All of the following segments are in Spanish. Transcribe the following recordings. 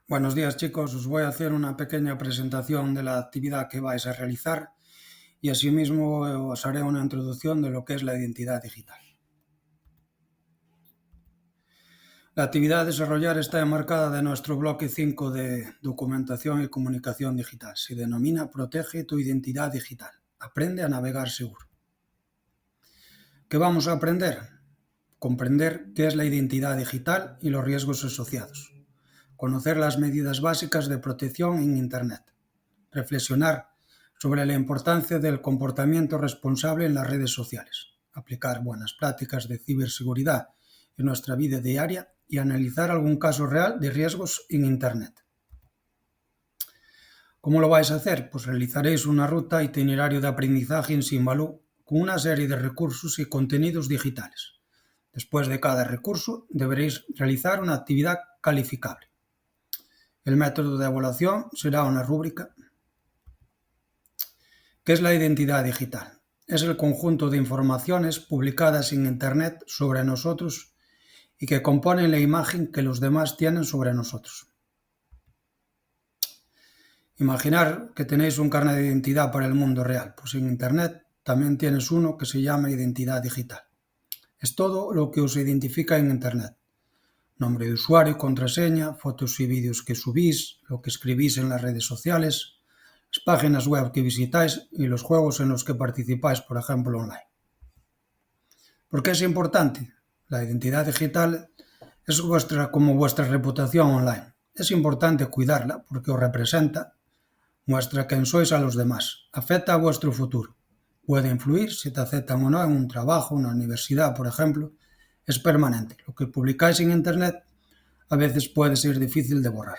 Buenos días, chicos. Os voy a hacer una pequeña presentación de la actividad que vais a realizar y asimismo os haré una introducción de lo que es la identidad digital. La actividad a desarrollar está enmarcada de nuestro bloque 5 de documentación y comunicación digital. Se denomina Protege tu identidad digital. Aprende a navegar seguro. ¿Qué vamos a aprender? Comprender qué es la identidad digital y los riesgos asociados. Conocer las medidas básicas de protección en Internet. Reflexionar sobre la importancia del comportamiento responsable en las redes sociales. Aplicar buenas prácticas de ciberseguridad en nuestra vida diaria y analizar algún caso real de riesgos en Internet. ¿Cómo lo vais a hacer? Pues realizaréis una ruta itinerario de aprendizaje en Simbalú con una serie de recursos y contenidos digitales. Después de cada recurso deberéis realizar una actividad calificable. El método de evaluación será una rúbrica. ¿Qué es la identidad digital? Es el conjunto de informaciones publicadas en Internet sobre nosotros y que componen la imagen que los demás tienen sobre nosotros. Imaginar que tenéis un carnet de identidad para el mundo real, pues en Internet también tienes uno que se llama identidad digital. Es todo lo que os identifica en Internet. Nombre de usuario y contraseña, fotos y vídeos que subís, lo que escribís en las redes sociales, las páginas web que visitáis y los juegos en los que participáis, por ejemplo, online. ¿Por qué es importante? La identidad digital es como vuestra reputación online. Es importante cuidarla porque os representa, muestra quién sois a los demás, afecta a vuestro futuro. Puede influir si te aceptan o no en un trabajo, una universidad, por ejemplo. Es permanente. Lo que publicáis en Internet a veces puede ser difícil de borrar.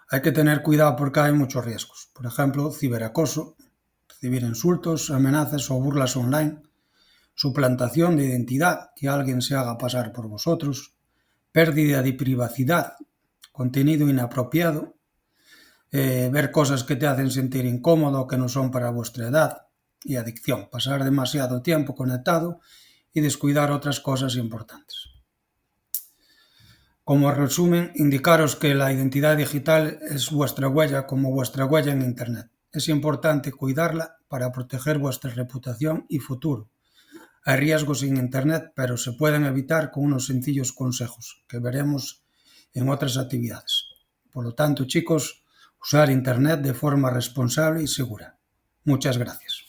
Hay que tener cuidado porque hay muchos riesgos. Por ejemplo, ciberacoso, recibir insultos, amenazas o burlas online, suplantación de identidad, que alguien se haga pasar por vosotros, pérdida de privacidad, contenido inapropiado, ver cosas que te hacen sentir incómodo o que no son para vuestra edad, y adicción, pasar demasiado tiempo conectado y descuidar otras cosas importantes. Como resumen, indicaros que la identidad digital es vuestra huella como vuestra huella en Internet. Es importante cuidarla para proteger vuestra reputación y futuro. Hay riesgos en Internet, pero se pueden evitar con unos sencillos consejos que veremos en otras actividades. Por lo tanto, chicos, usar Internet de forma responsable y segura. Muchas gracias.